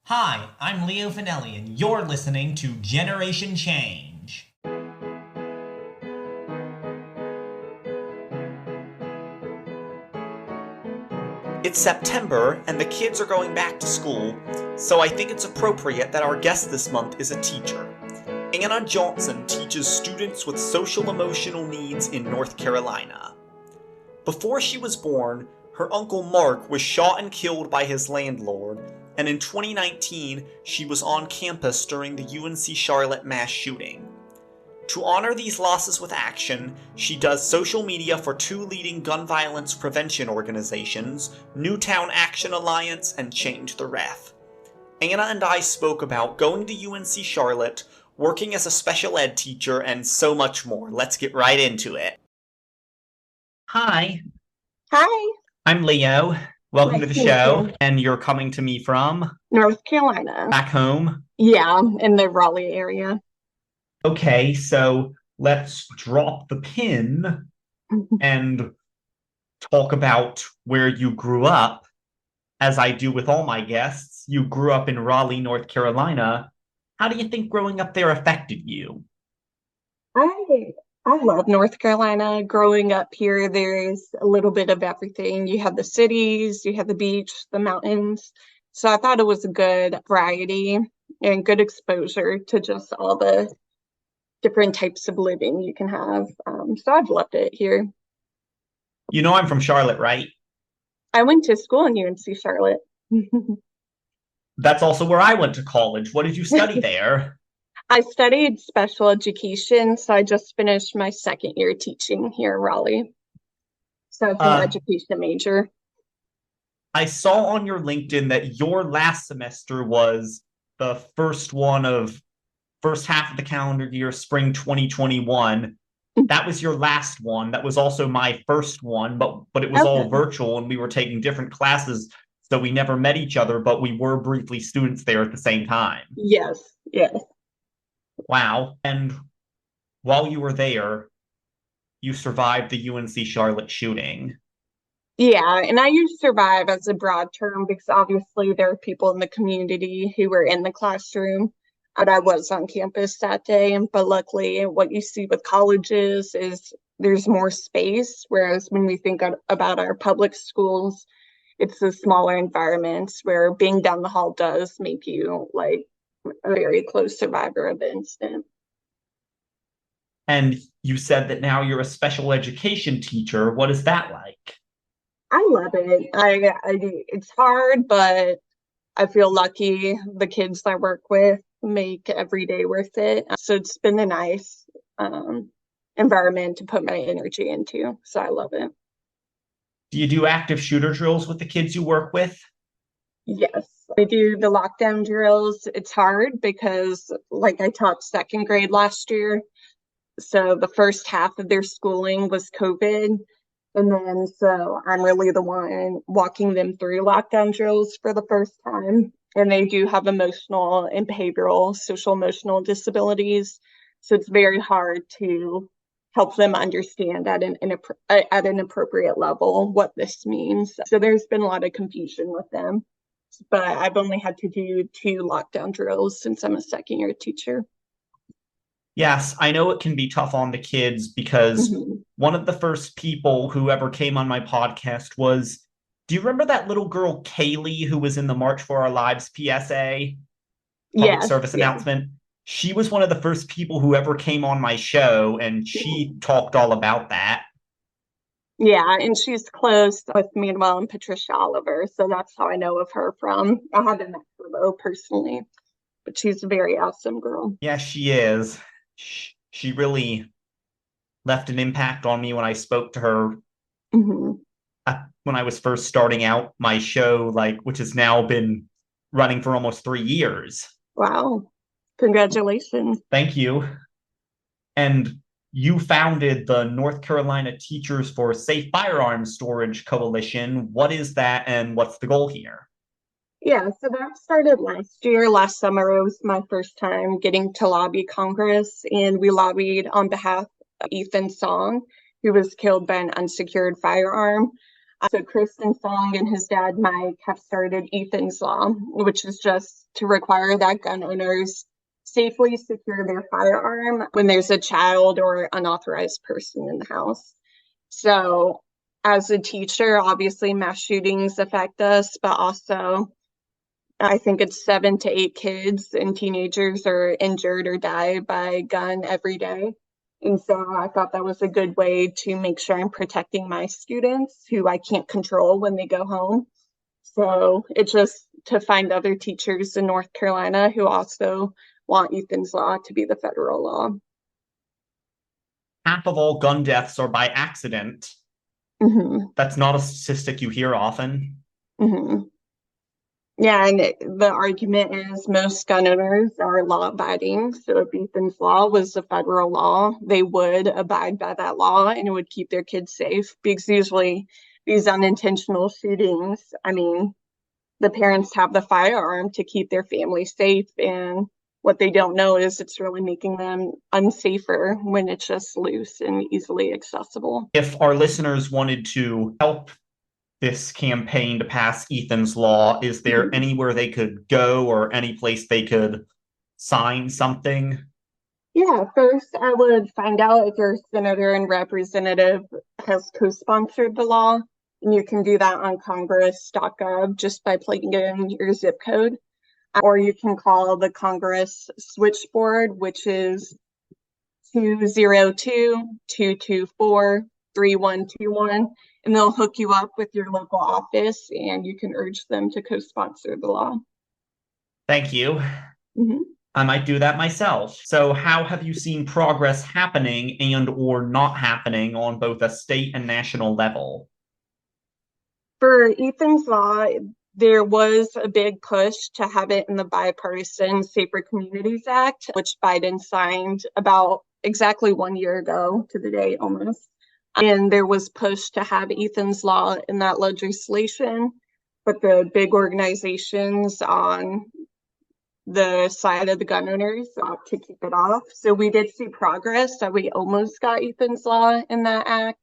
Hi, I'm Leo Finelli, and you're listening to Generation Change. It's September, and the kids are going back to school, so I think it's appropriate that our guest this month is a teacher. Anna Johnson teaches students with social emotional needs in North Carolina. Before she was born, her uncle Mark was shot and killed by his landlord, and in 2019, she was on campus during the UNC Charlotte mass shooting. To honor these losses with action, she does social media for two leading gun violence prevention organizations, Newtown Action Alliance and Change the Ref. Anna and I spoke about going to UNC Charlotte, working as a special ed teacher, and so much more. Let's get right into it. Hi, Hi, I'm Leo. Welcome to nice the to meet show. you. And you're coming to me from North Carolina. back home. Yeah, in the Raleigh area. Okay, so let's drop the pin and talk about where you grew up. As I do with all my guests, you grew up in Raleigh, North Carolina. How do you think growing up there affected you? I I love North Carolina. Growing up here, there's a little bit of everything. You have the cities, you have the beach, the mountains. So I thought it was a good variety and good exposure to just all the different types of living you can have. So I've loved it here. You know I'm from Charlotte, right? I went to school in UNC Charlotte. That's also where I went to college. What did you study there? I studied special education, so I just finished my second year teaching here in Raleigh. So it's an Uh, education major. I saw on your LinkedIn that your last semester was the first half of the calendar year, spring 2021. That was your last one. That was also my first one, but it was all Okay. virtual and we were taking different classes, so we never met each other, but we were briefly students there at the same time. Yes, yes. Wow. And while you were there, you survived the UNC Charlotte shooting. Yeah, and I use survive as a broad term because obviously there are people in the community who were in the classroom, and I was on campus that day. But luckily, what you see with colleges is there's more space, whereas when we think about our public schools, it's the smaller environments where being down the hall does make you like a very close survivor of the incident. And you said that now you're a special education teacher. What is that like? I love it. It's hard, but I feel lucky. The kids I work with make every day worth it. So it's been a nice um, environment to put my energy into. So I love it. Do you do active shooter drills with the kids you work with? Yes, I do the lockdown drills. It's hard because, like, I taught second grade last year. So the first half of their schooling was COVID. And then so I'm really the one walking them through lockdown drills for the first time. And they do have emotional and behavioral, social emotional disabilities. So it's very hard to help them understand at an appropriate level what this means. So there's been a lot of confusion with them. But I've only had to do two lockdown drills since I'm a second year teacher. Yes, I know it can be tough on the kids because Mhm. one of the first people who ever came on my podcast was, do you remember that little girl, Kaylee, who was in the March for Our Lives PSA, public Yes, service yeah. announcement? She was one of the first people who ever came on my show, and she talked all about that. Yeah, and she's close with Manuel and Patricia Oliver, so that's how I know of her from. I haven't met her though personally, but she's a very awesome girl. Yeah, she is. She really left an impact on me when I spoke to her Hmm. when I was first starting out my show, like which has now been running for almost 3 years. Wow, congratulations. Thank you. And you founded the North Carolina Teachers for Safe Firearms Storage Coalition. What is that and what's the goal here? Yeah, so that started last year. Last summer, it was my first time getting to lobby Congress, and we lobbied on behalf of Ethan Song, who was killed by an unsecured firearm. So Kristen Song and his dad Mike have started Ethan's Law, which is just to require that gun owners safely secure their firearm when there's a child or unauthorized person in the house. So as a teacher, obviously mass shootings affect us, but also I think it's 7 to 8 kids and teenagers are injured or die by gun every day. And so I thought that was a good way to make sure I'm protecting my students who I can't control when they go home. So it's just to find other teachers in North Carolina who also want Ethan's Law to be the federal law. Half of all gun deaths are by accident. Mm-hmm. That's not a statistic you hear often. Mm-hmm. Yeah, and the argument is most gun owners are law abiding. So if Ethan's Law was a federal law, they would abide by that law and it would keep their kids safe. Because usually these unintentional shootings, I mean, the parents have the firearm to keep their family safe. And what they don't know is it's really making them unsafer when it's just loose and easily accessible. If our listeners wanted to help this campaign to pass Ethan's Law, is there Mhm. anywhere they could go or any place they could sign something? Yeah, first I would find out if your senator and representative has co-sponsored the law. And you can do that on congress.gov just by plugging in your zip code. Or you can call the Congress switchboard, which is 202-224-3121. And they'll hook you up with your local office and you can urge them to co-sponsor the law. Thank you. Mm-hmm. I might do that myself. So how have you seen progress happening and or not happening on both a state and national level? For Ethan's Law, there was a big push to have it in the bipartisan Safer Communities Act, which Biden signed about exactly 1 year ago to the day almost. And there was push to have Ethan's Law in that legislation, but the big organizations on the side of the gun owners to keep it off. So we did see progress that we almost got Ethan's Law in that act.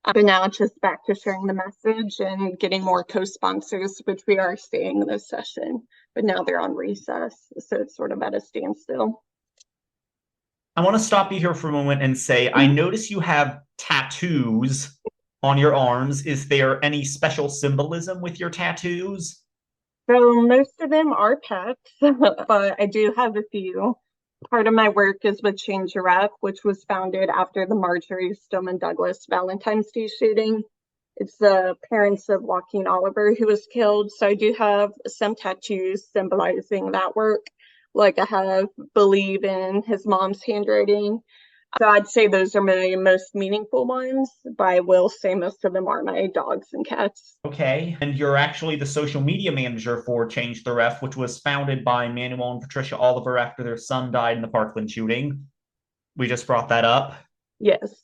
But now it's just back to sharing the message and getting more co-sponsors, which we are seeing this session, but now they're on recess. So it's sort of at a standstill. I want to stop you here for a moment and say, I notice you have tattoos on your arms. Is there any special symbolism with your tattoos? So most of them are pets, but I do have a few. Part of my work is with Change Your Rep, which was founded after the Marjorie Stoneman Douglas Valentine's Day shooting. It's the parents of Joaquin Oliver who was killed. So I do have some tattoos symbolizing that work. Like I have Believe in his mom's handwriting. So I'd say those are my most meaningful ones, but I will say most of them are my dogs and cats. Okay. And you're actually the social media manager for Change the Ref, which was founded by Manuel and Patricia Oliver after their son died in the Parkland shooting. We just brought that up. Yes.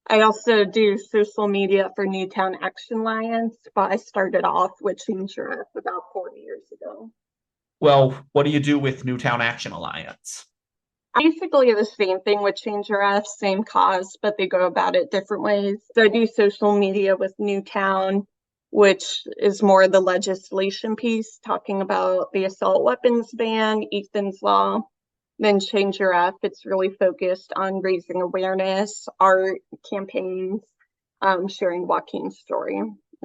I also do social media for Newtown Action Alliance, but I started off with Change Your Rep about 4 years ago. Well, what do you do with Newtown Action Alliance? Basically the same thing with Change Your Rep, same cause, but they go about it different ways. So I do social media with Newtown, which is more the legislation piece, talking about the assault weapons ban, Ethan's Law. Then Change Your Rep, it's really focused on raising awareness, art, campaigns, sharing Joaquin's story.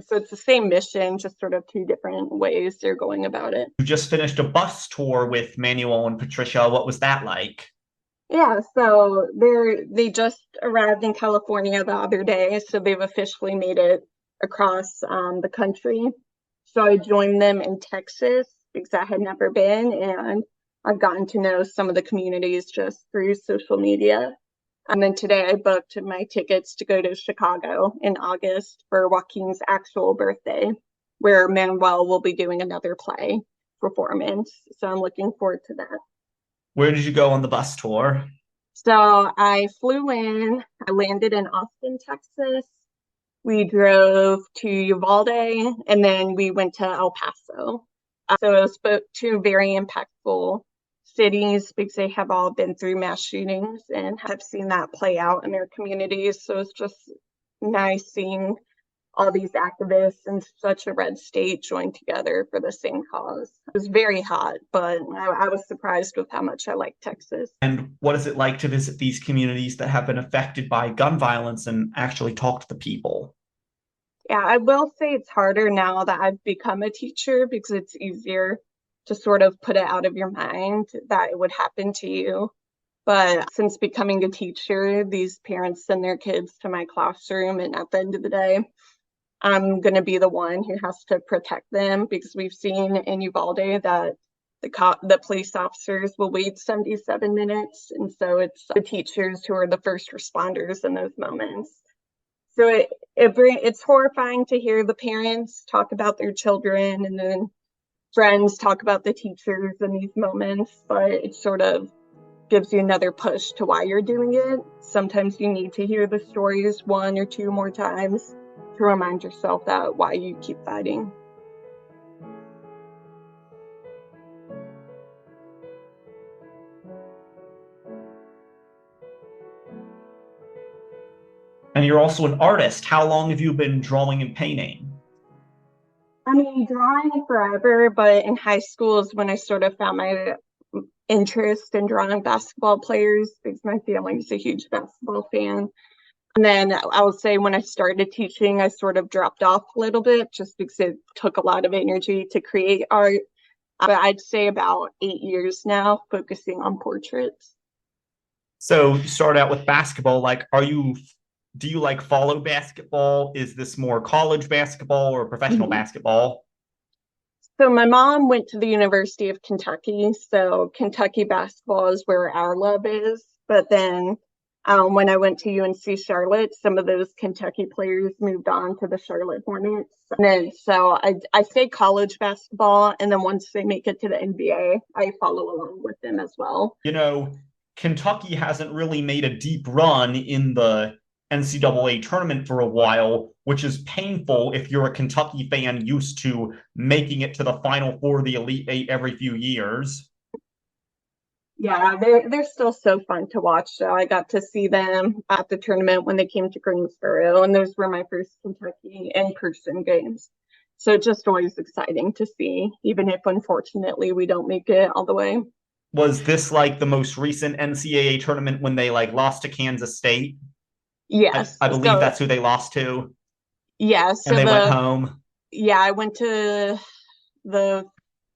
So it's the same mission, just sort of two different ways they're going about it. You just finished a bus tour with Manuel and Patricia. What was that like? Yeah, so they just arrived in California the other day, so they've officially made it across the country. So I joined them in Texas because I had never been, and I've gotten to know some of the communities just through social media. And then today I booked my tickets to go to Chicago in August for Joaquin's actual birthday, where Manuel will be doing another play performance. So I'm looking forward to that. Where did you go on the bus tour? So I flew in, I landed in Austin, Texas. We drove to Uvalde and then we went to El Paso. So it was both two very impactful cities because they have all been through mass shootings and have seen that play out in their communities. So it's just nice seeing all these activists in such a red state joined together for the same cause. It was very hot, but I was surprised with how much I liked Texas. And what is it like to visit these communities that have been affected by gun violence and actually talk to the people? Yeah, I will say it's harder now that I've become a teacher because it's easier to sort of put it out of your mind that it would happen to you. But since becoming a teacher, these parents send their kids to my classroom, and at the end of the day, I'm going to be the one who has to protect them because we've seen in Uvalde that the police officers will wait 77 minutes, and so it's the teachers who are the first responders in those moments. So it's horrifying to hear the parents talk about their children and then friends talk about the teachers in these moments, but it sort of gives you another push to why you're doing it. Sometimes you need to hear the stories one or two more times to remind yourself that why you keep fighting. And you're also an artist. How long have you been drawing and painting? I mean, drawing forever, but in high school is when I sort of found my interest in drawing basketball players because my family is a huge basketball fan. And then I would say when I started teaching, I sort of dropped off a little bit just because it took a lot of energy to create art. But I'd say about 8 years now, focusing on portraits. So you start out with basketball. Do you like follow basketball? Is this more college basketball or professional Mhm. basketball? So my mom went to the University of Kentucky. So Kentucky basketball is where our love is. But then when I went to UNC Charlotte, some of those Kentucky players moved on to the Charlotte Hornets. And then so I say college basketball. And then once they make it to the NBA, I follow along with them as well. You know, Kentucky hasn't really made a deep run in the NCAA tournament for a while, which is painful if you're a Kentucky fan used to making it to the Final Four, the Elite Eight every few years. Yeah, they're still so fun to watch. So I got to see them at the tournament when they came to Greensboro, and those were my first Kentucky in-person games. So it's just always exciting to see, even if unfortunately we don't make it all the way. Was this like the most recent NCAA tournament when they like lost to Kansas State? Yes. I believe So that's who they lost to, yeah, and so they went home. I went to the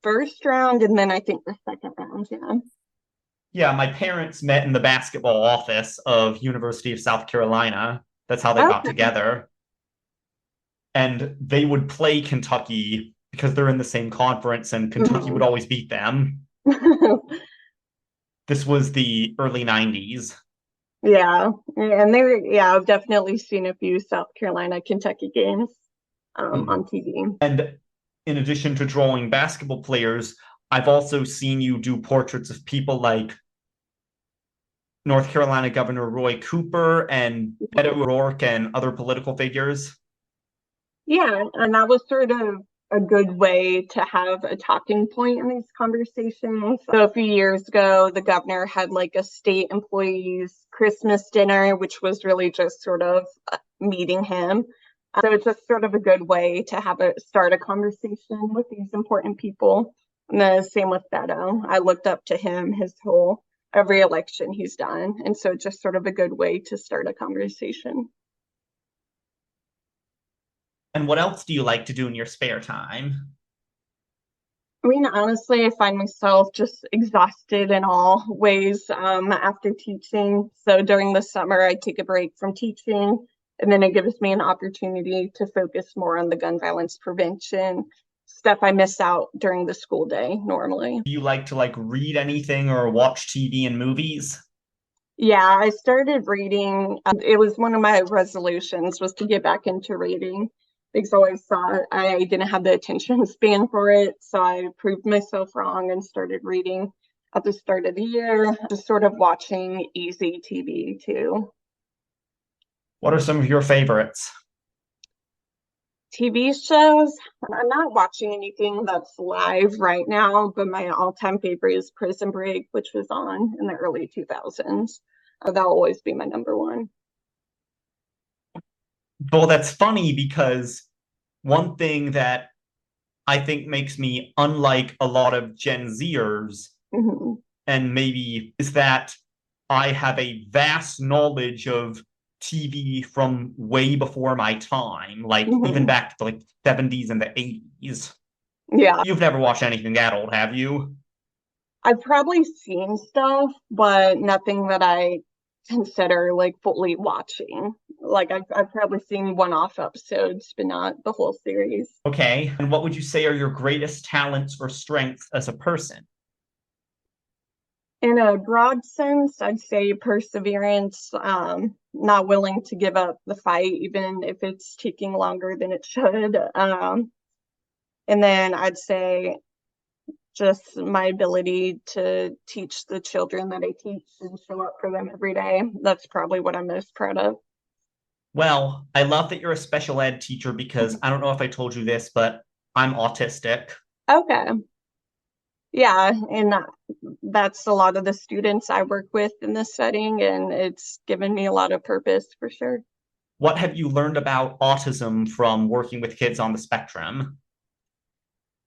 first round and then I think the second round, yeah. Yeah, my parents met in the basketball office of University of South Carolina. That's how they got Okay. together. And they would play Kentucky because they're in the same conference and Kentucky would Mhm. always beat them. This was the early 90s. Yeah, and I've definitely seen a few South Carolina, Kentucky games Mhm. on TV. And in addition to drawing basketball players, I've also seen you do portraits of people like North Carolina Governor Roy Cooper and Beto O'Rourke and other political figures. Yeah, and that was sort of a good way to have a talking point in these conversations. So a few years ago, the governor had like a state employees Christmas dinner, which was really just sort of meeting him. So it's just sort of a good way to start a conversation with these important people. And the same with Beto. I looked up to him his whole every election he's done. And so just sort of a good way to start a conversation. And what else do you like to do in your spare time? I mean, honestly, I find myself just exhausted in all ways after teaching. So during the summer, I take a break from teaching, and then it gives me an opportunity to focus more on the gun violence prevention stuff I miss out during the school day normally. Do you like to like read anything or watch TV and movies? Yeah, I started reading. It was one of my resolutions was to get back into reading because I always thought I didn't have the attention span for it. So I proved myself wrong and started reading at the start of the year, just sort of watching easy TV too. What are some of your favorites? TV shows, I'm not watching anything that's live right now, but my all-time favorite is Prison Break, which was on in the early 2000s. That'll always be my number one. Well, that's funny because one thing that I think makes me unlike a lot of Gen Zers, Mhm. and maybe is that I have a vast knowledge of TV from way before my time, like even Mhm. back to like 70s and the 80s. Yeah, You've never watched anything that old, have you? I've probably seen stuff, but nothing that I consider like fully watching. Like I've probably seen one-off episodes, but not the whole series. Okay. And what would you say are your greatest talents or strengths as a person? In a broad sense, I'd say perseverance, not willing to give up the fight, even if it's taking longer than it should. And then I'd say just my ability to teach the children that I teach and show up for them every day. That's probably what I'm most proud of. Well, I love that you're a special ed teacher because I don't know if I told you this, but I'm autistic. Okay. Yeah, and that's a lot of the students I work with in this setting, and it's given me a lot of purpose for sure. What have you learned about autism from working with kids on the spectrum?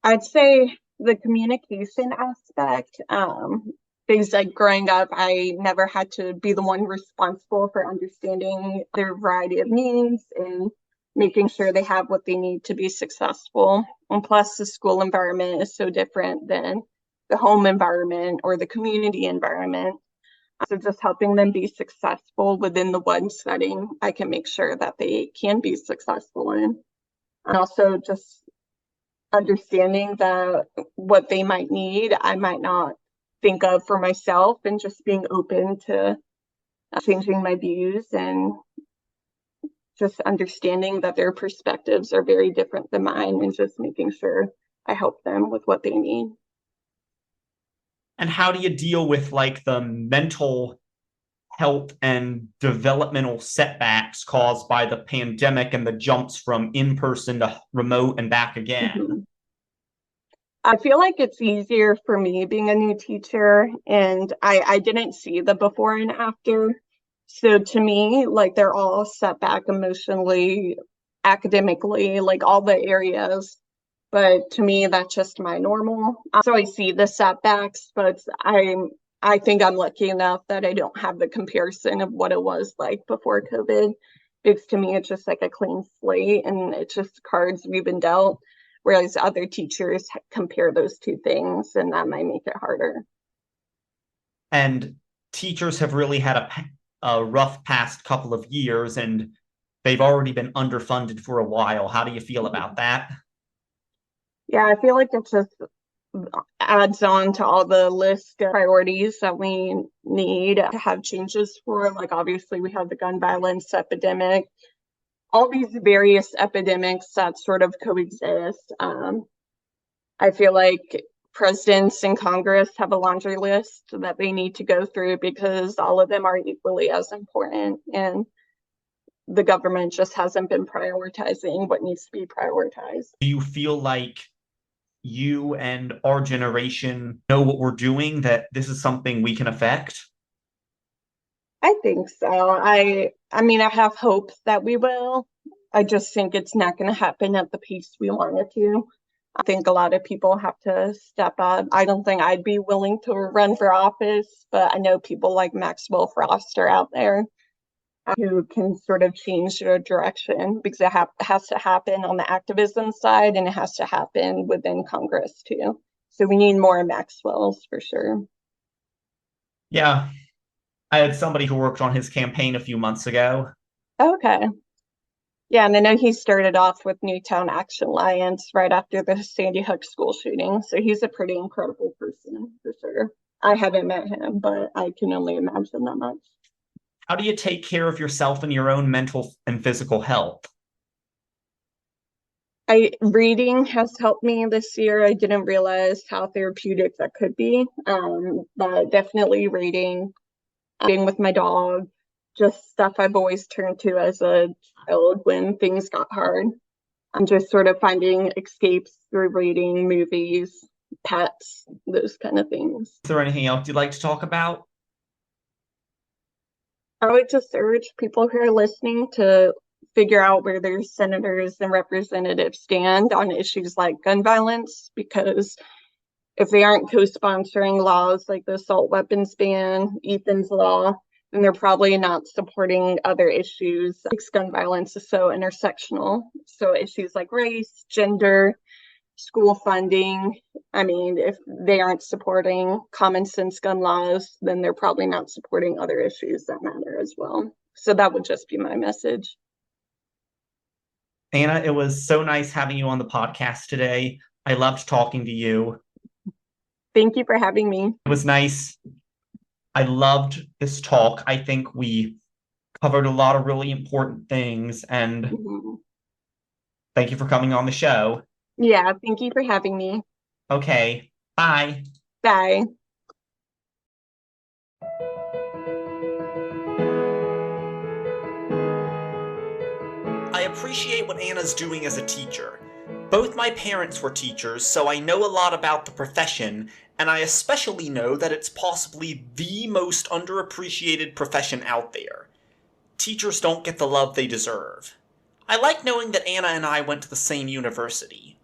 I'd say the communication aspect, things like growing up, I never had to be the one responsible for understanding their variety of needs and making sure they have what they need to be successful. And plus, the school environment is so different than the home environment or the community environment. So just helping them be successful within the one setting, I can make sure that they can be successful in. And also just understanding that what they might need, I might not think of for myself, and just being open to changing my views and just understanding that their perspectives are very different than mine and just making sure I help them with what they need. And how do you deal with like the mental health and developmental setbacks caused by the pandemic and the jumps from in person to remote and back again? Mhm. I feel like it's easier for me being a new teacher, and I didn't see the before and after. So to me, like they're all set back emotionally, academically, like all the areas. But to me, that's just my normal. So I see the setbacks, but I think I'm lucky enough that I don't have the comparison of what it was like before COVID. Because to me, it's just like a clean slate and it's just cards we've been dealt. Whereas other teachers compare those two things, and that might make it harder. And teachers have really had a rough past couple of years and they've already been underfunded for a while. How do you feel about that? Yeah, I feel like it just adds on to all the list of priorities that we need to have changes for. Like, obviously, we have the gun violence epidemic, all these various epidemics that sort of coexist. I feel like presidents and Congress have a laundry list that they need to go through because all of them are equally as important. And the government just hasn't been prioritizing what needs to be prioritized. Do you feel like you and our generation know what we're doing, that this is something we can affect? I think so. I mean, I have hope that we will. I just think it's not going to happen at the pace we want it to. I think a lot of people have to step up. I don't think I'd be willing to run for office, but I know people like Maxwell Frost are out there who can sort of change their direction because has to happen on the activism side and it has to happen within Congress too. So we need more Maxwells for sure. Yeah, I had somebody who worked on his campaign a few months ago. Okay. Yeah, and I know he started off with Newtown Action Alliance right after the Sandy Hook school shooting. So he's a pretty incredible person for sure. I haven't met him, but I can only imagine that much. How do you take care of yourself and your own mental and physical health? I reading has helped me this year. I didn't realize how therapeutic that could be. But definitely reading, being with my dog, just stuff I've always turned to as a child when things got hard. I'm just sort of finding escapes through reading, movies, pets, those kind of things. Is there anything else you'd like to talk about? I would just urge people who are listening to figure out where their senators and representatives stand on issues like gun violence, because if they aren't co-sponsoring laws like the assault weapons ban, Ethan's law, then they're probably not supporting other issues. Like gun violence is so intersectional. So issues like race, gender, school funding. I mean, if they aren't supporting common sense gun laws, then they're probably not supporting other issues that matter as well. So that would just be my message. Anna, it was so nice having you on the podcast today. I loved talking to you. Thank you for having me. It was nice. I loved this talk. I think we covered a lot of really important things, and thank you for coming on the show. Yeah, thank you for having me. Okay, bye. Bye. I appreciate what Anna's doing as a teacher. Both my parents were teachers, so I know a lot about the profession, and I especially know that it's possibly the most underappreciated profession out there. Teachers don't get the love they deserve. I like knowing that Anna and I went to the same university.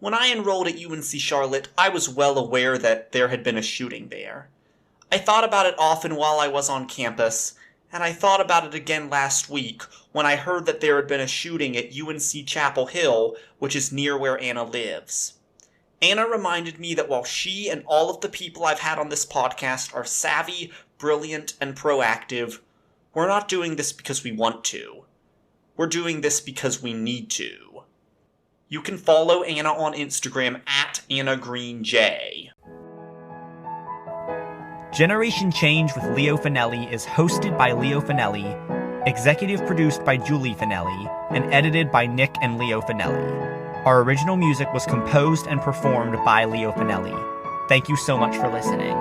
When I enrolled at UNC Charlotte, I was well aware that there had been a shooting there. I thought about it often while I was on campus, and I thought about it again last week when I heard that there had been a shooting at UNC Chapel Hill, which is near where Anna lives. Anna reminded me that while she and all of the people I've had on this podcast are savvy, brilliant, and proactive, we're not doing this because we want to. We're doing this because we need to. You can follow Anna on Instagram at AnnaGreenJ. Generation Change with Leo Finelli is hosted by Leo Finelli, executive produced by Julie Finelli, and edited by Nick and Leo Finelli. Our original music was composed and performed by Leo Finelli. Thank you so much for listening.